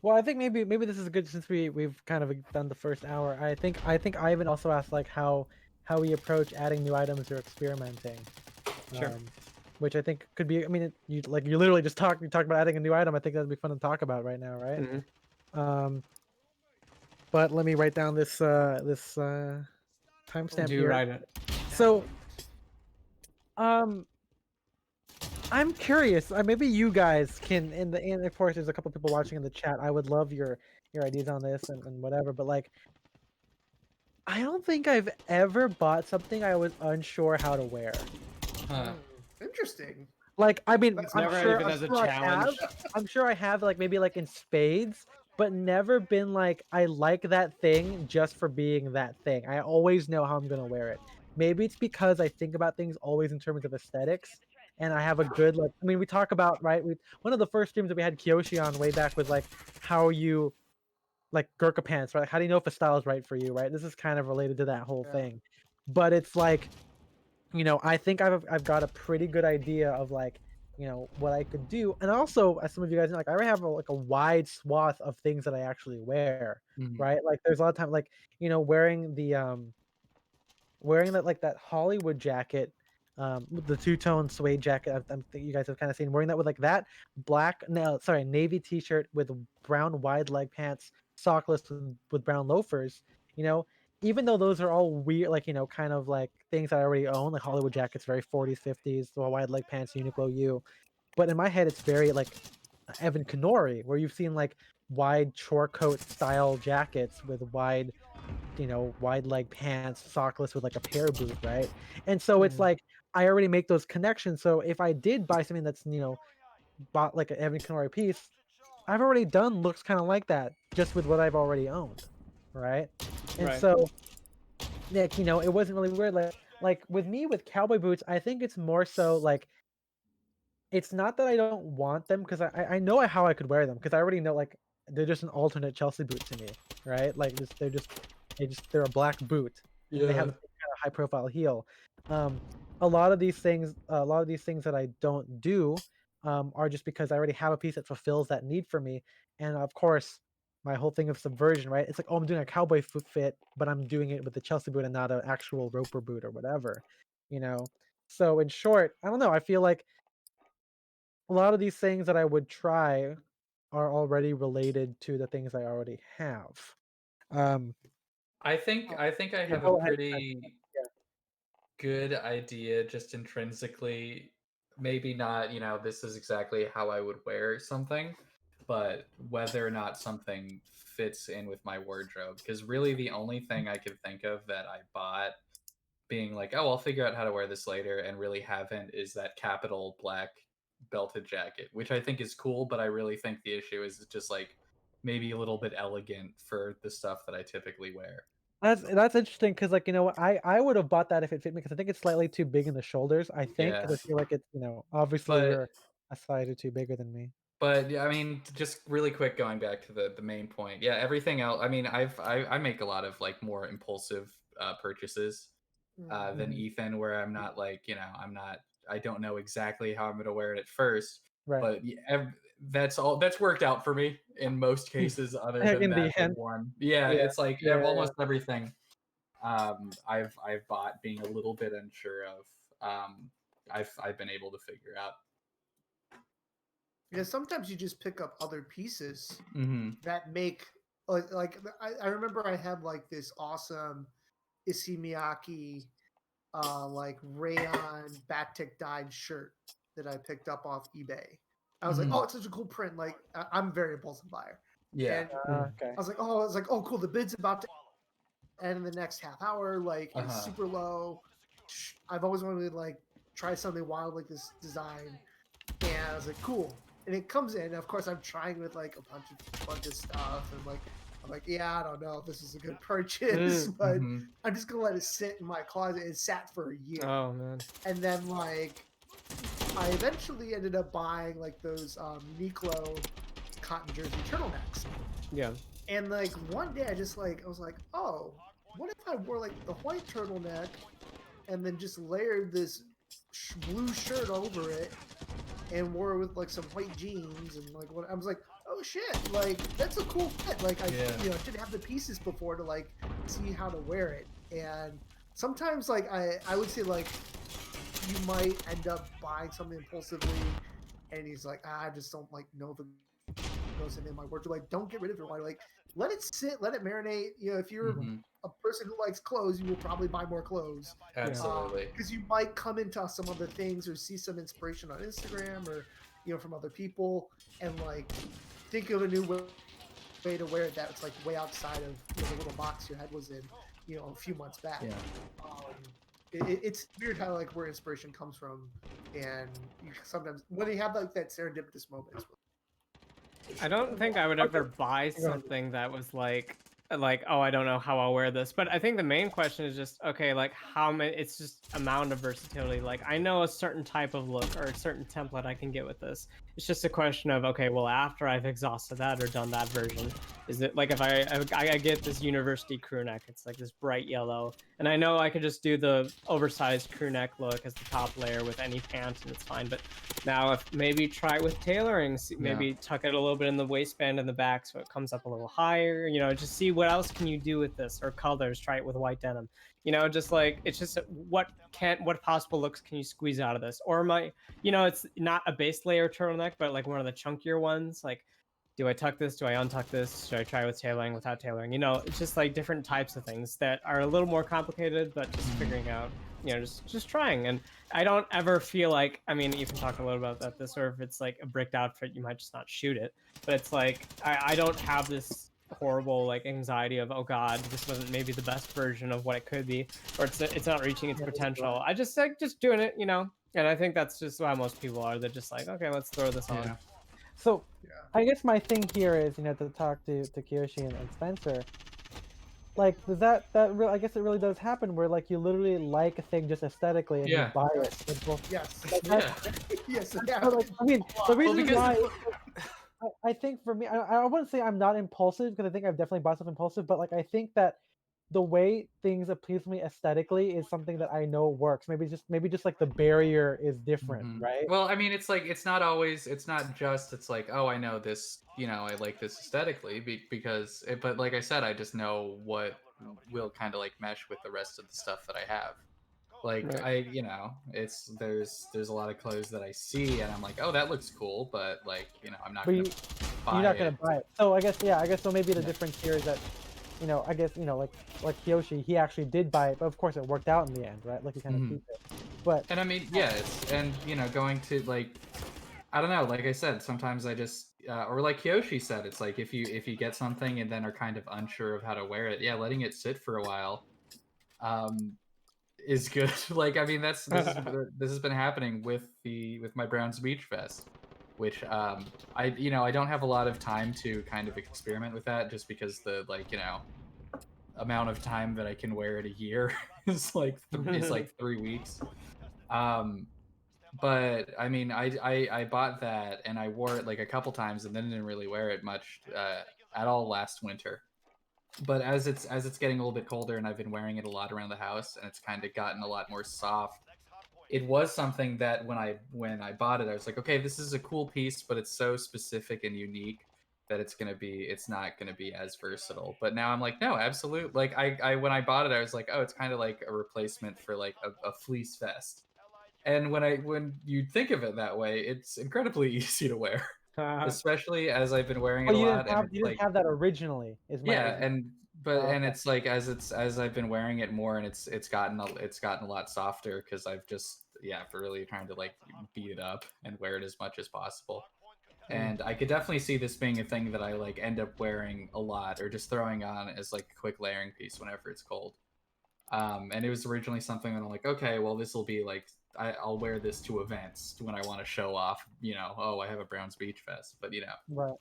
Well, I think maybe this is good since we've kind of done the first hour. I think Ivan also asked like how we approach adding new items or experimenting, Sure. which I think could be. I mean, you literally just you talked about adding a new item. I think that'd be fun to talk about right now, right? Hmm. Um, but let me write down this timestamp Do here. write it. So um, I'm curious. Maybe you guys can and of course there's a couple people watching in the chat. I would love your ideas on this and whatever. But like, I don't think I've ever bought something I was unsure how to wear. Huh. Interesting. Like, I mean, That's Never not- even as a I challenge. have. I'm sure I have, like, maybe, like, in spades, but never been like, I like that thing just for being that thing. I always know how I'm gonna wear it. Maybe it's because I think about things always in terms of aesthetics, and I have a good, like I mean, we talk about, right, one of the first streams that we had Kyoshi on way back was, like, how you like, Gurkha pants, right? How do you know if a style is right for you, right? This is kind of related to that whole Yeah. thing. But it's like, I think I've got a pretty good idea of like, what I could do. And also, as some of you guys know, like I already have like a wide swath of things that I actually wear, Mhm. right? Like there's a lot of time like, wearing that like that Hollywood jacket, with the two-tone suede jacket. I'm think you guys have kind of seen wearing that with like that navy t-shirt with brown wide leg pants, sockless with brown loafers. You know, even though those are all weird, like kind of like things I already own, like Hollywood jackets, very 40s, 50s, the wide leg pants, Uniqlo U. But in my head, it's very like Evan Kenori, where you've seen like wide short coat style jackets with wide leg pants, sockless with like a pair boot, right? And so it's like I already make those connections. So if I did buy something that's bought like an Evan Kenori piece, I've already done looks kind of like that just with what I've already owned, right? And Right. so like it wasn't really weird. Like with me with cowboy boots, I think it's more so like it's not that I don't want them because I know how I could wear them because I already know like they're just an alternate Chelsea boot to me, right? Like they're a black boot and they have Yeah. the same kind of high profile heel. Um, a lot of these things that I don't do are just because I already have a piece that fulfills that need for me. And of course, my whole thing of subversion, right? It's like, oh, I'm doing a cowboy fit, but I'm doing it with the Chelsea boot and not an actual roper boot or whatever, you know. So in short, I don't know. I feel like a lot of these things that I would try are already related to the things I already have. Um, I think I yeah, have a go ahead. pretty Yeah. good idea just intrinsically. Maybe not, this is exactly how I would wear something, but whether or not something fits in with my wardrobe. Because really, the only thing I could think of that I bought being like, oh, I'll figure out how to wear this later, and really haven't, is that capital black belted jacket, which I think is cool, but I really think the issue is just like maybe a little bit elegant for the stuff that I typically wear. That's interesting because like what I would have bought that if it fit me because I think it's slightly too big in the shoulders. I think Yeah. because I feel like it's obviously But you're a size or two bigger than me. But yeah, I mean, just really quick, going back to the main point. Yeah, everything else. I mean, I make a lot of like more impulsive purchases than Mhm. Ethan, where I'm not like I don't know exactly how I'm gonna wear it at first, Right. but that's worked out for me in most cases. Other than In the that, like end, one, yeah, yeah, it's like yeah. almost everything I've bought being a little bit unsure of. I've been able to figure out. Yeah, sometimes you just pick up other pieces Hmm. that make like I remember I had like this awesome Issey Miyake like rayon batik dyed shirt that I picked up off eBay. I was like, Hmm. oh, it's such a cool print. Like I'm a very impulsive buyer, Yeah. and Okay. I was like, oh, cool. The bid's about to end in the next half hour. Like Uh it's huh. super low. I've always wanted to like try something wild like this design, and I was like, cool. And it comes in. Of course, I'm trying with like a bunch of stuff, and like I'm like, yeah, I don't know if this is a good purchase, but Hmm. I'm just gonna let it sit in my closet. It sat for a year, Oh man. and then like I eventually ended up buying like those Uniqlo cotton jersey turtlenecks. Yeah. And like one day, I was like, oh, what if I wore like the white turtleneck and then just layered this blue shirt over it, and wore it with like some white jeans and like what I was like, oh shit, like that's a cool fit. Like I didn't have the pieces before to like see how to wear it. And sometimes like I would say like you might end up buying something impulsively, and he's like, I just don't like know the goes in my wardrobe. Like, don't get rid of it. Like, let it sit, let it marinate. You know, if you're a person who likes clothes, you will probably buy more clothes. Absolutely. Because you might come into some other things or see some inspiration on Instagram or from other people, and like think of a new way to wear it that's like way outside of the little box your head was in, a few months back. Yeah. It's weird how like where inspiration comes from, and you sometimes when you have like that serendipitous moment. It's I don't think I would ever buy something that was like, oh, I don't know how I'll wear this. But I think the main question is just, okay, like how many, it's just amount of versatility. Like I know a certain type of look or a certain template I can get with this. It's just a question of, okay, well, after I've exhausted that or done that version, is it like if I get this university crew neck, it's like this bright yellow, and I know I could just do the oversized crew neck look as the top layer with any pants and it's fine. But now if maybe try it with tailoring, maybe tuck it a little bit in the waistband and the back so it comes up a little higher, just see what else can you do with this, or colors, try it with white denim, just like, it's just what possible looks can you squeeze out of this. Or it's not a base layer turtleneck, but like one of the chunkier ones, like, do I tuck this? Do I untuck this? Should I try with tailoring, without tailoring? It's just like different types of things that are a little more complicated, but just figuring out, just trying. And I don't ever feel like, I mean, you can talk a little about this, or if it's like a bricked outfit, you might just not shoot it. But it's like, I don't have this horrible like anxiety of, oh God, this wasn't maybe the best version of what it could be, or it's not reaching its potential. I just like just doing it, and I think that's just how most people are. They're just like, okay, let's throw this on. So I guess my thing here is, to talk to Kiyoshi and Spencer, like, does I guess it really does happen where like you literally like a thing just aesthetically and you buy it. Yes. Yes. Like, I mean, the reason why I think for me, I wouldn't say I'm not impulsive, because I think I've definitely bought stuff impulsive, but like I think that the way things appeal to me aesthetically is something that I know works. Maybe just like the barrier is different, right? Well, I mean, it's like it's not just it's like, oh, I know this, I like this aesthetically because but like I said, I just know what will kind of like mesh with the rest of the stuff that I have. Like it's there's a lot of clothes that I see and I'm like, oh, that looks cool, but like, I'm not gonna buy you're not gonna it. buy it. So I guess so maybe the difference here is that I guess, like Kiyoshi, he actually did buy it, but of course it worked out in the end, right? Like he kind of keep it. But and I mean, going to like, I don't know, like I said, sometimes I just or like Kiyoshi said, it's like if you get something and then are kind of unsure of how to wear it, letting it sit for a while is good. Like, I mean, this has been happening with my Browns Beach Fest, which I don't have a lot of time to kind of experiment with that, just because the amount of time that I can wear it a year is like 3 weeks. But I mean, I bought that and I wore it like a couple times and then didn't really wear it much at all last winter. But as it's getting a little bit colder and I've been wearing it a lot around the house and it's kind of gotten a lot more soft, it was something that when I bought it, I was like, okay, this is a cool piece, but it's so specific and unique that it's not gonna be as versatile. But now I'm like, no, absolute. Like I when I bought it, I was like, oh, it's kind of like a replacement for like a fleece vest. And when you think of it that way, it's incredibly easy to wear, especially as I've been wearing it a lot. You didn't have that originally, is my and it's like as I've been wearing it more, and it's gotten a lot softer because I've just really trying to like beat it up and wear it as much as possible. And I could definitely see this being a thing that I like end up wearing a lot or just throwing on as like a quick layering piece whenever it's cold. And it was originally something that I'm like, okay, well, this will be like, I'll wear this to events when I want to show off, oh, I have a Browns Beach Fest. But, right.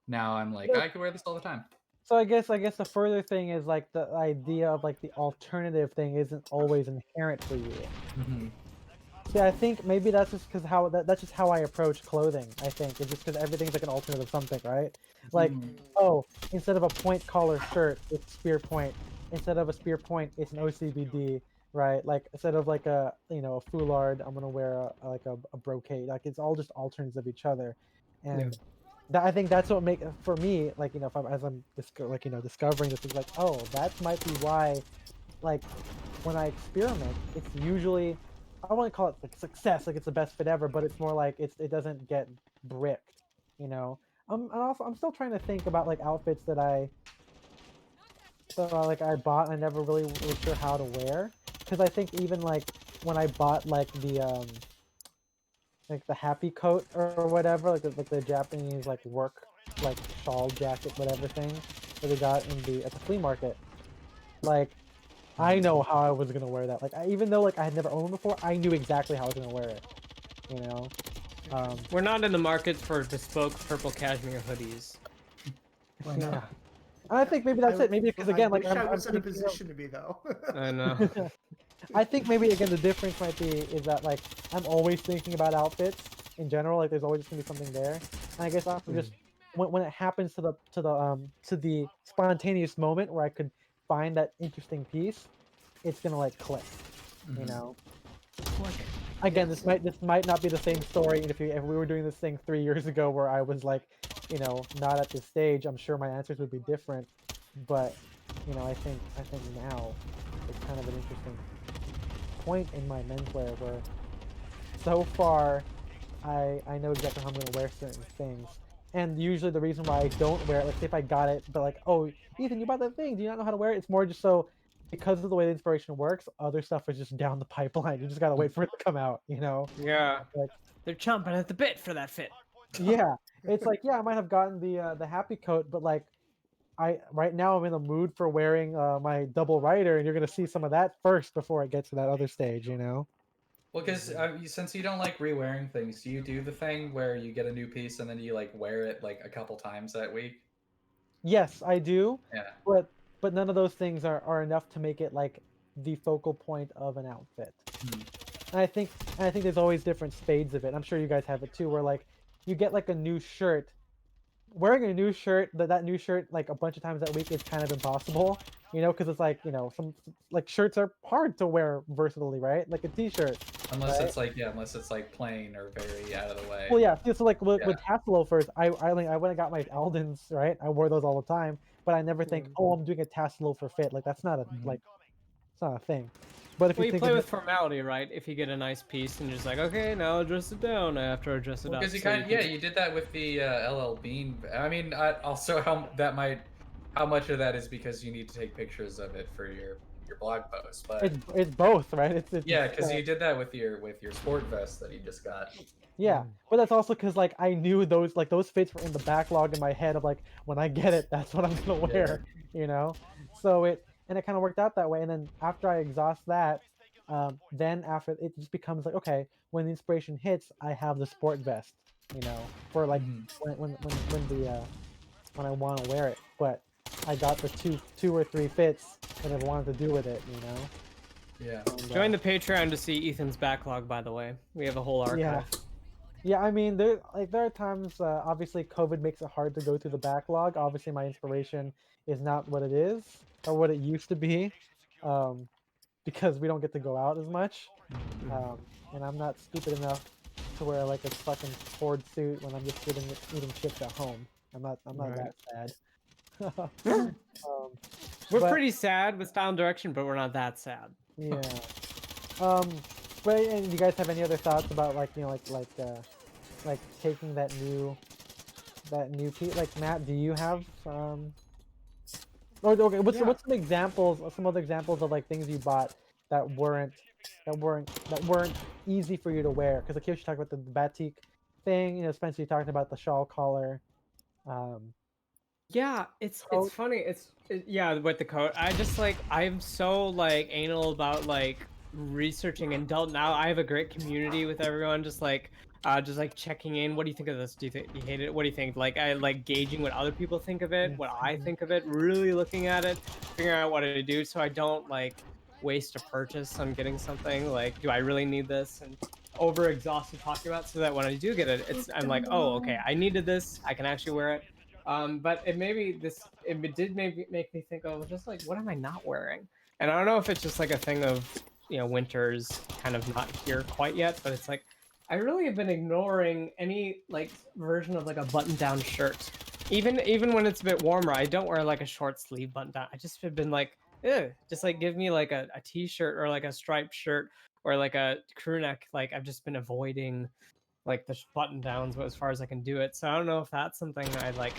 Now I'm like, I can wear this all the time. So I guess the further thing is like the idea of like the alternative thing isn't always inherent for you. Yeah, I think maybe that's just because that's just how I approach clothing. I think it's just because everything's like an alternate of something, right? Like, oh, instead of a point collar shirt, it's spear point. Instead of a spear point, it's an OCBD. right? Like instead of like a a foulard, I'm gonna wear a brocade. Like it's all just alternates of each other, Yeah. and that I think that's what make for me like if I'm as I'm discovering this is like, oh, that might be why like when I experiment, it's usually I want to call it like success, like it's the best fit ever, but it's more like it doesn't get bricked, you know. And also I'm still trying to think about like outfits that I bought and I never really was sure how to wear, because I think even like when I bought like the happy coat or whatever, like the Japanese like work like shawl jacket whatever thing that they got in the at the flea market, like I know how I was gonna wear that. Like even though like I had never owned before, I knew exactly how I was gonna wear it. You know. We're not in the market for bespoke purple cashmere hoodies. Yeah. I think maybe that's it. Maybe because again, like wish I I'm was in a thinking position to be though. I know. I think maybe again the difference might be is that like I'm always thinking about outfits in general. Like there's always gonna be something there, and I guess I'm just when it happens to the spontaneous moment where I could find that interesting piece, it's gonna like click, you know. Again, this might not be the same story if we were doing this thing 3 years ago where I was like, not at this stage. I'm sure my answers would be different, but I think now it's kind of an interesting point in my menswear where so far I know exactly how I'm gonna wear certain things. And usually the reason why I don't wear it, like say if I got it, but like, oh, Ethan, you bought that thing. Do you not know how to wear it? It's more just so because of the way the inspiration works, other stuff is just down the pipeline. You just gotta wait for it to come out, you know? Yeah. Like, They're chomping at the bit for that fit. yeah. It's like, yeah, I might have gotten the happy coat, but like right now I'm in the mood for wearing my double rider, and you're gonna see some of that first before it gets to that other stage, you know? Well, because since you don't like re-wearing things, do you do the thing where you get a new piece and then you like wear it like a couple times that week? Yes, I do, Yeah. but none of those things are enough to make it like the focal point of an outfit. Hmm. And I think there's always different spades of it. I'm sure you guys have it too, where like you get like a new shirt. Wearing a new shirt, that new shirt like a bunch of times that week is kind of impossible, because it's like some like shirts are hard to wear versatilely, right? Like a t-shirt, Unless right? it's like unless it's like plain or very out of the way. Well, yeah. So like Yeah. with tassel loafers, I went and got my Aldens, right? I wore those all the time, but I never think, oh, I'm doing a tassel loafer fit. Like that's not a like, it's not a thing. But if Well, you you think play of with it, formality, right? If you get a nice piece and you're just like, okay, now I'll dress it down after I dress it Well, up. because you so kind of, can- yeah, you did that with the LL Bean. I mean, also how much of that is because you need to take pictures of it for your blog post, but it's both, right? It's yeah, because you did that with your sport vest that you just got. yeah, but that's also because like I knew those fits were in the backlog in my head of like when I get it, that's what I'm gonna Yeah. wear, you know. So it kind of worked out that way. And then after I exhaust that, then after it just becomes like okay, when the inspiration hits, I have the sport vest, for like Mhm. when I want to wear it. But I got the two or three fits that I wanted to do with it, Yeah. And, Join the Patreon to see Ethan's backlog, by the way. We have a whole archive. yeah. Yeah, I mean, there are times. Obviously, COVID makes it hard to go through the backlog. Obviously, my inspiration is not what it is or what it used to be, um, because we don't get to go out as much, and I'm not stupid enough to wear like a fucking cord suit when I'm just eating chips at home. I'm not Right. that sad. um, We're but pretty sad with style and direction, but we're not that sad. yeah. Um, but and you guys have any other thoughts about like like taking that new piece? Like Matt, do you have or okay, what's some other examples of like things you bought that weren't easy for you to wear? Because like Kiyoshi talked about the batik thing, Spencer, you talked about the shawl collar. Um, Yeah, it's coat. funny. Yeah, with the coat. I just like I'm so like anal about like researching and now I have a great community with everyone just like checking in. What do you think of this? Do you think you hate it? What do you think? Like I like gauging what other people think of it, what I think of it, really looking at it, figuring out what to do so I don't like waste a purchase on getting something. Like, do I really need this? And over exhausted talking about so that when I do get it, I'm like, oh, okay, I needed this. I can actually wear it. But it did make me think of just like what am I not wearing? And I don't know if it's just like a thing of winter's kind of not here quite yet, but it's like I really have been ignoring any like version of like a button-down shirt. Even when it's a bit warmer, I don't wear like a short sleeve button down. I just have been like, just like give me like a t-shirt or like a striped shirt or like a crew neck. Like I've just been avoiding like the button downs as far as I can do it. So I don't know if that's something I like,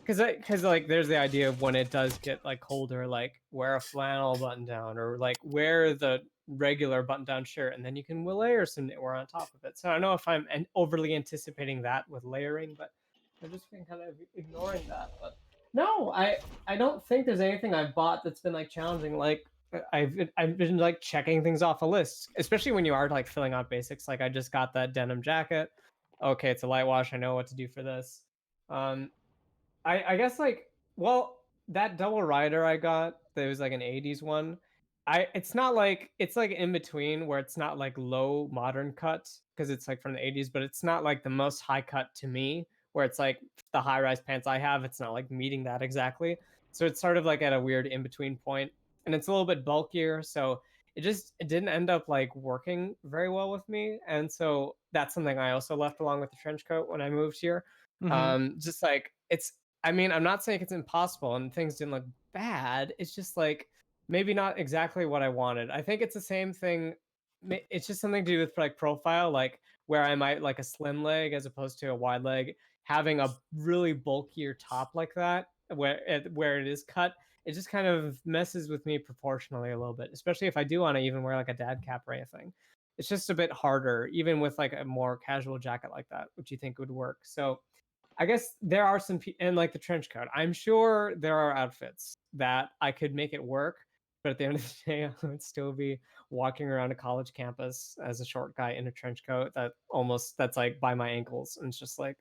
because like there's the idea of when it does get like colder, like wear a flannel button down or like wear the regular button down shirt, and then you can layer some knitwear on top of it. So I don't know if I'm overly anticipating that with layering, but I've just been kind of ignoring that. But no, I don't think there's anything I've bought that's been like challenging. Like I've been like checking things off a list, especially when you are like filling out basics. Like I just got that denim jacket. Okay, it's a light wash. I know what to do for this. I guess like, well, that double rider I got, that was like an 80s one. It's not like, it's like in between where it's not like low modern cut because it's like from the 80s, but it's not like the most high cut to me where it's like the high rise pants I have, it's not like meeting that exactly. So it's sort of like at a weird in between point, and it's a little bit bulkier, so it didn't end up like working very well with me, and so that's something I also left along with the trench coat when I moved here. Just like it's, I mean, I'm not saying it's impossible and things didn't look bad. It's just like maybe not exactly what I wanted. I think it's the same thing. It's just something to do with like profile, like where I might like a slim leg as opposed to a wide leg. Having a really bulkier top like that, where it is cut, it just kind of messes with me proportionally a little bit. Especially if I do want to even wear like a dad cap or anything. It's just a bit harder, even with like a more casual jacket like that, which you think would work. So I guess there are some, and like the trench coat, I'm sure there are outfits that I could make it work, but at the end of the day, I would still be walking around a college campus as a short guy in a trench coat that's like by my ankles, and it's just like,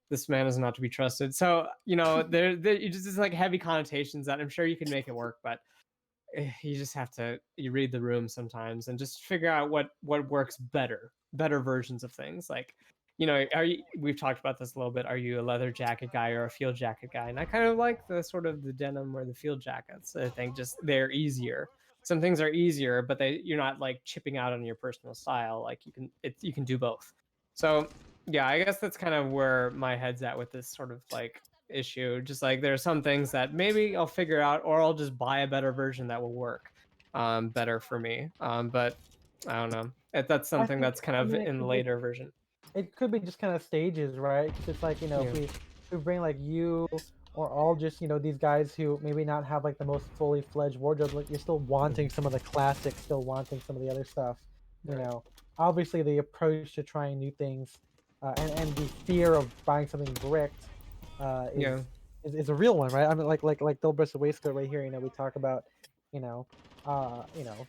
this man is not to be trusted. So there just like heavy connotations that I'm sure you can make it work, but you just have to, you read the room sometimes and just figure out what works better versions of things. Like, we've talked about this a little bit, are you a leather jacket guy or a field jacket guy? And I kind of like the sort of the denim or the field jackets. I think just they're easier. Some things are easier, but you're not like chipping out on your personal style. Like you can do both. So yeah, I guess that's kind of where my head's at with this sort of like issue. Just like there are some things that maybe I'll figure out, or I'll just buy a better version that will work better for me. But I don't know. That's something that's kind of in the later version. It could be just kind of stages, right? 'Cause it's like, Yeah. if we bring like you or all just, these guys who maybe not have like the most fully fledged wardrobe, like you're still wanting some of the classics, still wanting some of the other stuff, you Right. know. Obviously the approach to trying new things, and the fear of buying something bricked, Yeah. is a real one, right? I mean, like Dilbert's waistcoat right here. We talk about, you know,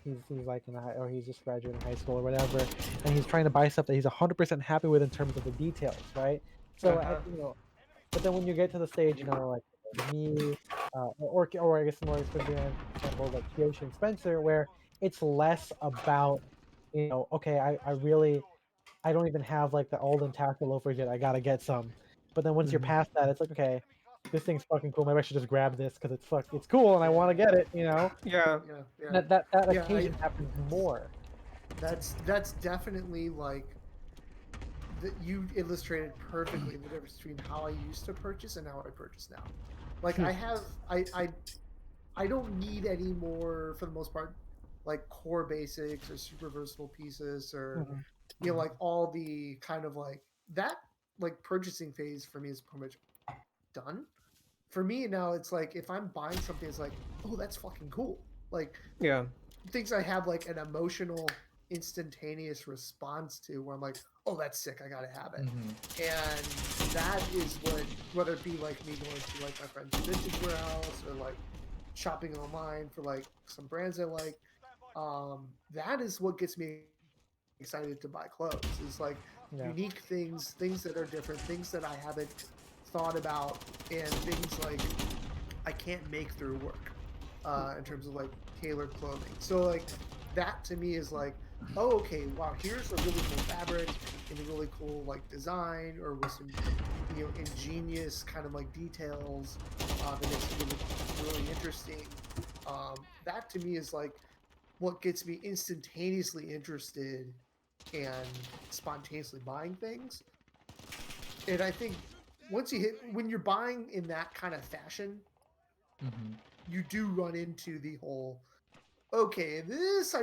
he's like or he's just graduating high school or whatever, and he's trying to buy stuff that he's 100% happy with in terms of the details, right? So but then when you get to the stage, like me, or I guess more specifically, example like Kiyoshi and Spencer, where it's less about, okay, I don't even have like the Alden tackle loafers yet. I gotta get some. But then once you're past that, it's like, okay, this thing's fucking cool. Maybe I should just grab this because it's cool and I want to get it. Yeah. Yeah. That Yeah, occasion happens more. That's definitely like you illustrated perfectly the difference between how I used to purchase and how I purchase now. Like I don't need any more, for the most part, like core basics or super versatile pieces, or like all the kind of like that, like purchasing phase for me is pretty much done. For me now, it's like if I'm buying something, it's like, oh, that's fucking cool. Like Yeah. things I have like an emotional, instantaneous response to, where I'm like, oh, that's sick, I gotta have it. And that is what, whether it be like me going to like my friend's vintage warehouse or like shopping online for like some brands I like, that is what gets me excited to buy clothes. Is like unique things that are different, things that I haven't thought about, and things like I can't make through work, in terms of like tailored clothing. So like that to me is like, oh, okay, wow, here's a really cool fabric and a really cool like design, or with some ingenious kind of like details that makes it really interesting. That to me is like what gets me instantaneously interested and spontaneously buying things. And I think when you're buying in that kind of fashion, you do run into the whole, okay, this I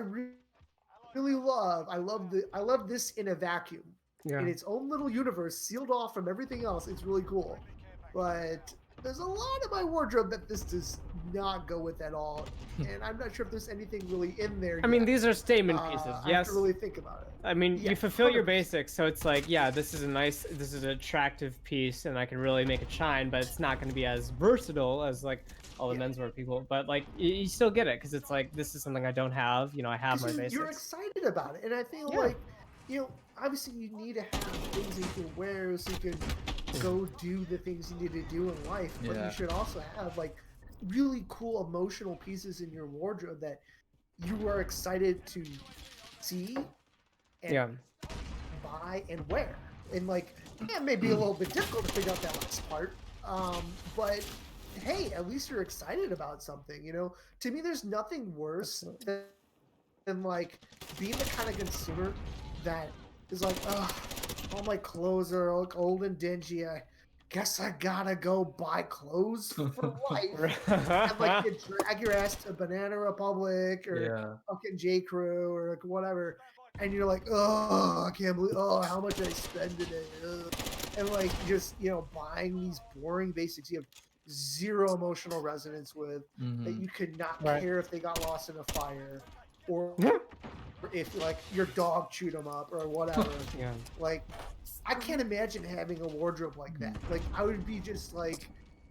really love. I love this in a vacuum, in its own little universe, sealed off from everything else. It's really cool, but there's a lot of my wardrobe that this does not go with at all, and I'm not sure if there's anything really in there I mean, yet. these are statement pieces. I have to Yes. really think about it. I mean, Yeah, you fulfill your 100%. basics, so it's like, yeah, this is an attractive piece, and I can really make it shine, but it's not going to be as versatile as like all the Yeah. menswear people. But like, you still get it because it's like, this is something I don't have. You know, I have my 'Cause you're basics. excited about it, and I feel Yeah. like, obviously you need to have things that you can wear so you can go do the things you need to do in life, but Yeah. you should also have like really cool emotional pieces in your wardrobe that you are excited to see and Yeah. buy and wear. And like, yeah, it may be a little bit difficult to figure out that last part, but hey, at least you're excited about something. To me, there's nothing worse than like being the kind of consumer that is like, ugh, all my clothes are old and dingy. I guess I gotta go buy clothes for life. And like you drag your ass to Banana Republic or fucking J. Crew or like whatever, and you're like, oh, I can't believe, how much I spend today, ugh. And like just buying these boring basics you have zero emotional resonance with, that you could not care if they got lost in a fire, or if like your dog chewed them up or whatever. Yeah. Like, I can't imagine having a wardrobe like that. Like, I would be just like,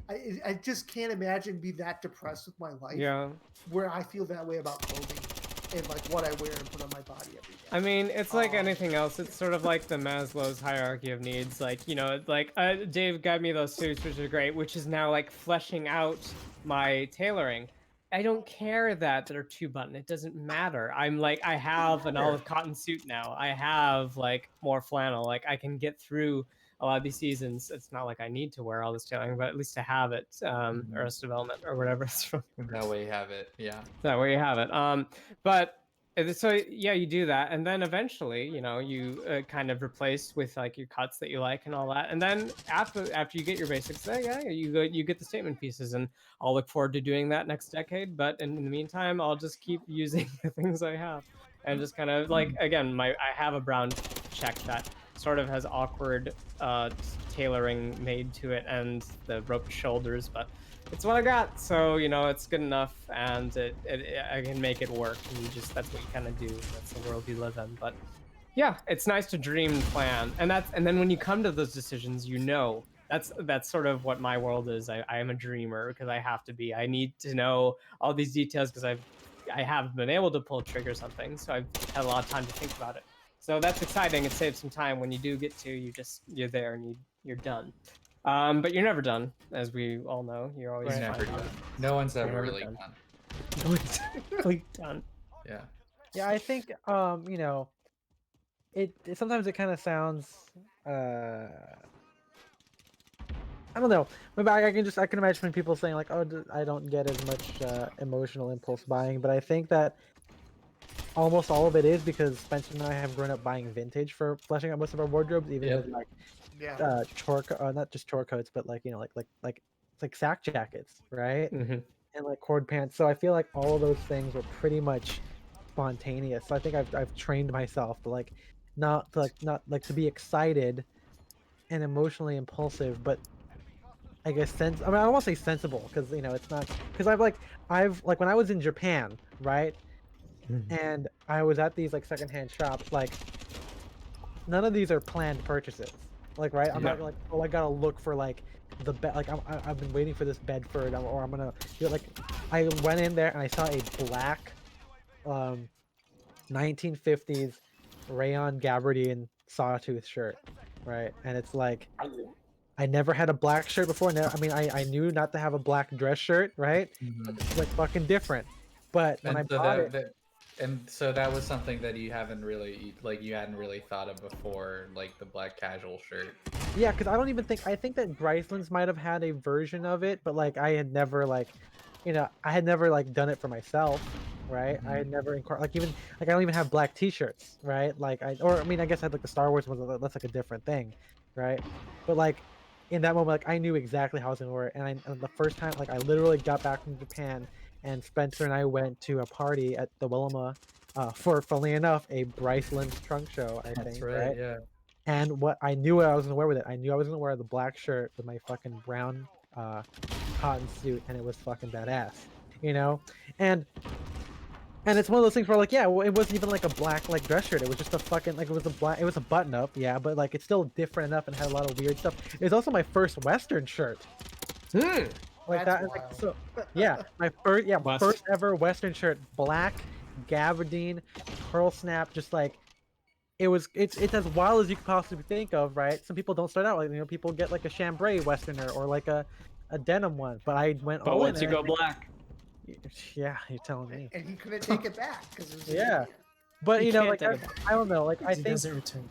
I just can't imagine be that depressed with my life. Yeah. Where I feel that way about clothing and like what I wear and put on my body every day. I mean, it's like anything else. It's sort of like the Maslow's hierarchy of needs. Like, like Dave got me those suits, which are great, which is now like fleshing out my tailoring. I don't care that they're 2-button. It doesn't matter. I'm like, I have an olive cotton suit now. I have like more flannel. Like I can get through a lot of these seasons. It's not like I need to wear all this tailoring, but at least to have it, Arrested Development or whatever it's from. That way you have it. Yeah. That way you have it. But so yeah, you do that, and then eventually, you kind of replace with like your cuts that you like and all that, and then after you get your basics, you get the statement pieces, and I'll look forward to doing that next decade. But in the meantime, I'll just keep using the things I have, and just kind of like again, I have a brown check that sort of has awkward tailoring made to it and the roped shoulders, but it's what I got, so it's good enough, and I can make it work. And that's what you kind of do. That's the world you live in. But yeah, it's nice to dream and plan, and then when you come to those decisions, that's sort of what my world is. I am a dreamer because I have to be. I need to know all these details because I haven't been able to pull triggers on things, so I've had a lot of time to think about it. So that's exciting. It saves some time when you do get to. You're there and you're done. But you're never done, as we all know. You're always never done. done. No one's ever Never really done. done. Really done. Yeah. Yeah, I think it sometimes it kind of sounds I don't know. Maybe I can imagine when people saying like, "Oh, I don't get as much emotional impulse buying," but I think that almost all of it is because Spencer and I have grown up buying vintage for fleshing out most of our wardrobes, even with like not just chore coats, but like like sack jackets, right? And like cord pants. So I feel like all of those things were pretty much spontaneous. So I think I've trained myself to like not to be excited and emotionally impulsive, but I guess I mean, I don't want to say sensible because it's not, because I've when I was in Japan, right? And I was at these like secondhand shops, like none of these are planned purchases. Like, right? I'm not like, oh, I gotta look for like the bed. Like I've been waiting for this Bedford, or I'm gonna do it. Like I went in there and I saw a black 1950s rayon gabardine sawtooth shirt, right? And it's like, I never had a black shirt before. I mean, I knew not to have a black dress shirt, right? It's like fucking different. But when I bought it, and so that was something that you hadn't really thought of before, like the black casual shirt. Yeah, because I think that Graceland's might have had a version of it, but like I had never like, I had never like done it for myself. right? I Mhm. never like even like I don't even have black t-shirts, right? Like I mean I guess I had like the Star Wars ones, that's like a different thing, right? But like in that moment, like I knew exactly how I was gonna wear it, and the first time, like I literally got back from Japan, and Spencer and I went to a party at the Wilma, for funnily enough a Bryceland's trunk show, I That's think, right. right? Yeah. And what I knew what I was gonna wear with it, I knew I was gonna wear the black shirt with my fucking brown cotton suit, and it was fucking badass, you know? And and it's one of those things where like, yeah, well, it wasn't even like a black like dress shirt. It was just a fucking like it was a button up, yeah, but like it's still different enough and had a lot of weird stuff. It was also my first Western shirt. Like That's that, like wild. so yeah, my West. first ever Western shirt, black, gabardine, pearl snap, just like it's as wild as you could possibly think of, right? Some people don't start out like, people get like a chambray Westerner or like a denim one, but I went But all in once you and go black, yeah, you're telling me. And he couldn't take it back because it was in Yeah. Japan. But you you know, can't like take it back. I don't know, like I He think doesn't return.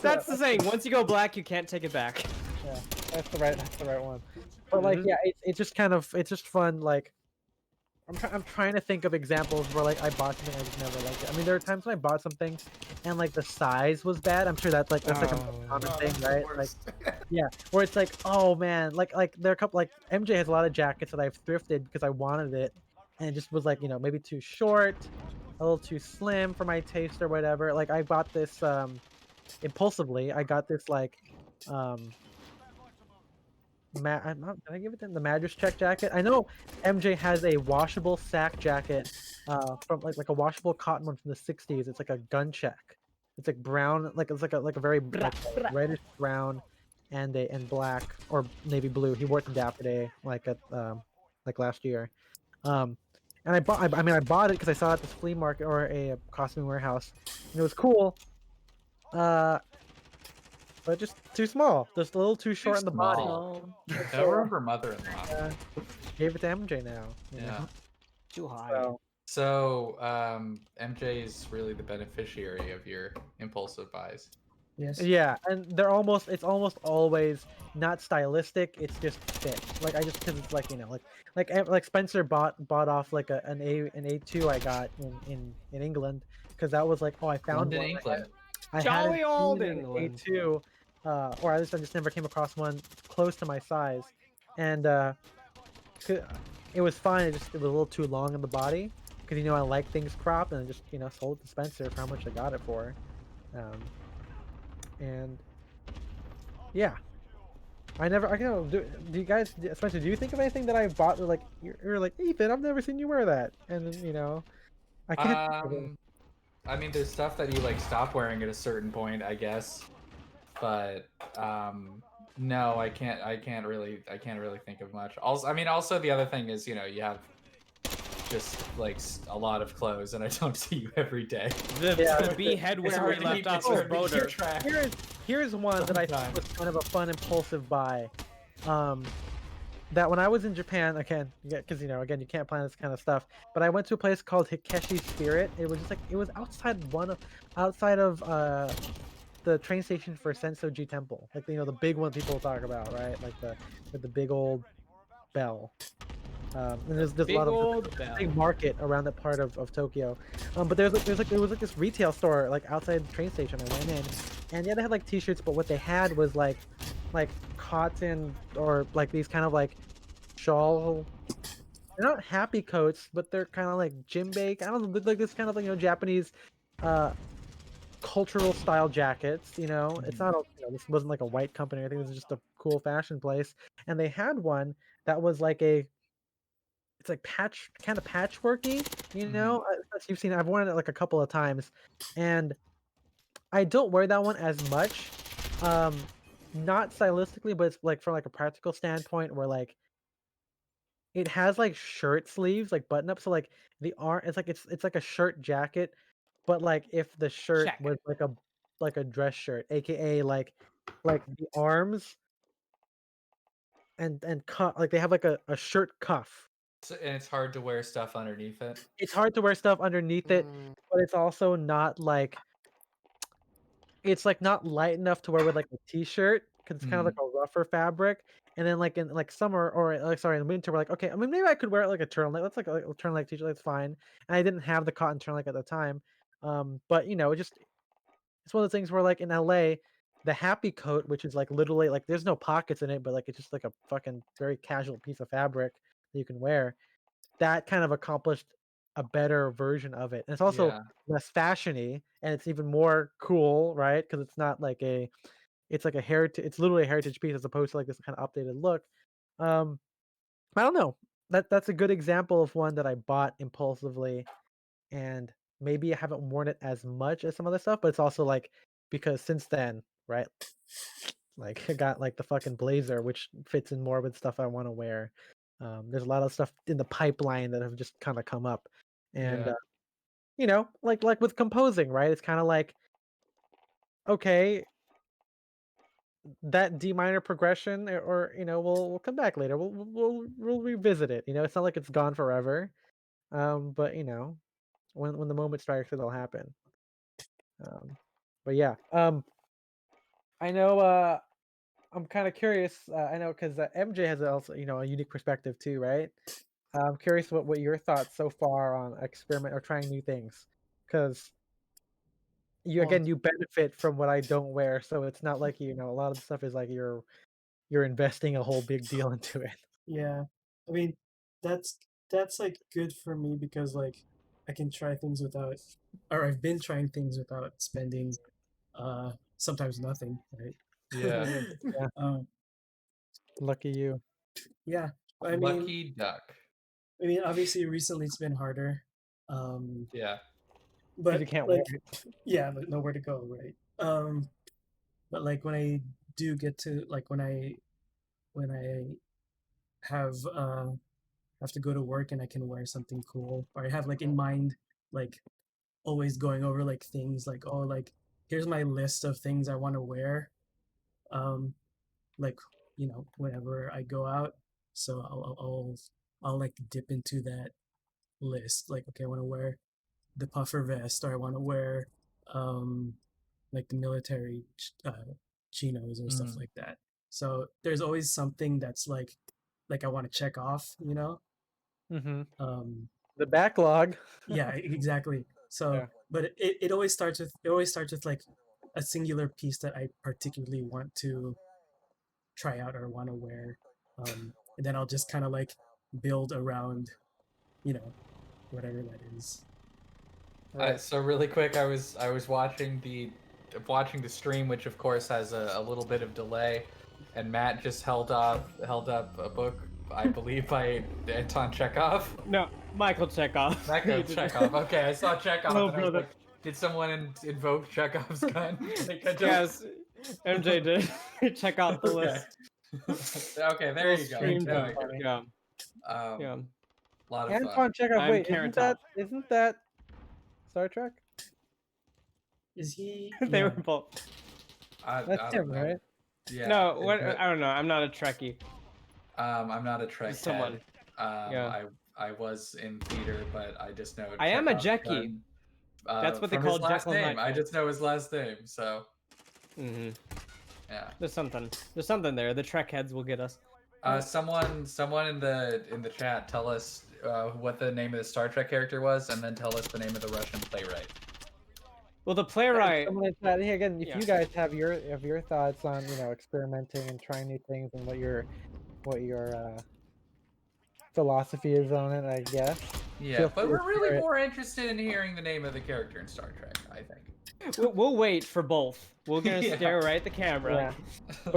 That's the saying. Once you go black, you can't take it back. yeah, that's the right one. But like yeah, it's just kind of it's just fun. Like I'm trying to think of examples where like I bought something I just never liked it. I mean, there are times when I bought something and like the size was bad. I'm sure that's like a Oh. common Oh, thing, that's the right? Like worst. yeah, where it's like, oh man, like there are a couple like MJ has a lot of jackets that I've thrifted because I wanted it, and it just was like maybe too short, a little too slim for my taste or whatever. Like I bought this impulsively. I got this like um I'm not, did I give it the Madras check jacket? I know MJ has a washable sack jacket from like a washable cotton one from the 60s. It's like a gun check. It's like brown, like it's like a very like a reddish brown and black or navy blue. He wore it to Dapper Day like last year. Um and I mean I bought it because I saw it at this flea market or a costume warehouse, and it was cool. Uh but just too small. Just a little too short in the body. small. And I so remember mother-in-law. gave it to MJ now. Yeah. Too high. So So MJ is really the beneficiary of your impulsive buys. Yes. yeah, and it's almost always not stylistic, it's just fit. Like I just because it's like like Spencer bought off like an A2 I got in England, because that was like, oh, I found London, one. England. I Jolly hadn't old seen an England. A2, or at least I just never came across one close to my size, and it was fine. It was a little too long in the body because I like things cropped, and I just sold it to Spencer for how much I got it for, and yeah. I don't know. Do you guys, Spencer? Do you think of anything that I bought? That, like you're like, Ethan, I've never seen you wear that, and then I can't. Think of it. I mean, there's stuff that you like stop wearing at a certain point, I guess. But no, I can't really think of much. Also, I mean, also the other thing is, you have just like a lot of clothes, and I don't see you every day. The bee headwear we hard to left keep- off it's was hard to keep Boder. track. Here's one that I think was kind of a fun impulsive buy. That when I was in Japan, again, because again, you can't plan this kind of stuff. But I went to a place called Hikeshi's Spirit. It was just like it was outside of the train station for Sensoji Temple, like the big one people talk about, right? Like with the big old bell. And there's a Big lot of old bell. big market around that part of Tokyo. But there was like this retail store like outside the train station. I went in, and yeah, they had like t-shirts, but what they had was like cotton or like these kind of like shawl. They're not happy coats, but they're kind of like jimbei. I don't know, like this kind of like Japanese cultural style jackets. It's not this wasn't like a white company. I think this was just a cool fashion place, and they had one that was like it's like kind of patchworky. As you've seen, I've worn it like a couple of times, and I don't wear that one as much. Not stylistically, but it's like from like a practical standpoint, where like it has like shirt sleeves, like button up, so like the arm, it's like a shirt jacket, but like if the shirt Jacket. was like a dress shirt, aka like the arms and cut, like they have like a shirt cuff. And it's hard to wear stuff underneath it. It's hard to wear stuff underneath it, but it's also not like it's like not light enough to wear with like a t-shirt, because it's kind of like a rougher fabric. And then like in like summer or like sorry in winter, we're like, okay, I mean maybe I could wear it like a turtleneck. That's like a turtleneck t-shirt. That's fine. And I didn't have the cotton turtleneck at the time. But you know, it's one of those things where like in LA, the happy coat, which is like literally like there's no pockets in it, but like it's just like a fucking very casual piece of fabric that you can wear. That kind of accomplished a better version of it. And it's also Yeah. less fashiony and it's even more cool, right? Because it's not like it's like a heritage. It's literally a heritage piece as opposed to like this kind of updated look. Um, I don't know. That's a good example of one that I bought impulsively, and maybe I haven't worn it as much as some other stuff. But it's also like because since then, right? Like I got like the fucking blazer, which fits in more with stuff I want to wear. There's a lot of stuff in the pipeline that have just kind of come up, and Yeah. you know, like with composing, right? It's kind of like okay, that D minor progression, or you know, we'll come back later. We'll revisit it. You know, it's not like it's gone forever. But you know, when the moment strikes, it'll happen. Um, but yeah, I know. I'm kind of curious. I know because MJ has also you know a unique perspective too, right? I'm curious what your thoughts so far on experiment or trying new things, because Well, you benefit from what I don't wear, so it's not like you know a lot of the stuff is like you're investing a whole big deal into it. Yeah, I mean, that's like good for me because like I can try things without, or I've been trying things without spending, sometimes nothing, right? Yeah. Yeah, Um, lucky you. yeah, Lucky duck. I mean, obviously recently it's been harder, Yeah. Because but you can't wear like, it. yeah, but nowhere to go, right? But like when I do get to like when I have have to go to work and I can wear something cool, or I have like in mind like always going over like things like, oh, like here's my list of things I want to wear, um like, you know, whenever I go out. So I'll like dip into that list, like, okay, I want to wear the puffer vest, or I want to wear um like the military chinos or stuff Mm. like that. So there's always something that's like I want to check off, you know. Mm-hmm. um The backlog. yeah, exactly. So Yeah. but it always starts with like a singular piece that I particularly want to try out or want to wear, and then I'll just kind of like build around, you know, whatever that is. Right. So really quick, I was watching the stream, which of course has a little bit of delay, and Matt just held up a book, I believe by Anton Chekhov. No, Michael Chekhov. Michael You did- Chekhov. Okay, I saw Chekhov, Oh, and I was brother. like, did someone invoke Chekhov's gun? Like, I just... Yes, MJ did. Check out the Okay. list. Okay, there Little you go. stream Now I dump. get it. Yeah, Um, yeah. lot of fun. Anton Chekhov. I'm Wait, Carrot Top. isn't that Star Trek? Is he? They were Yeah. both. I That's don't him, know. right? Yeah. No, what? I don't know. I'm not a Trekkie. I'm not a Trek Someone. head. Yeah. I was in theater, but I just know. I am a Chekhov's Jekkie. gun, That's what they from call his last Jekyll and name. Hyde. I just know his last name, so Mm-hmm. yeah. There's something there. The Trek heads will get us. Someone in the chat, tell us what the name of the Star Trek character was, and then tell us the name of the Russian playwright. Well, the playwright. Someone in chat, hey, again, if Yeah. you guys have your thoughts on you know experimenting and trying new things and what your philosophy is on it, I guess. Yeah, Feel but free to we're really share it. more interested in hearing the name of the character in Star Trek, I think. We'll wait for both. We're gonna Yeah. stare right at the camera. Yeah.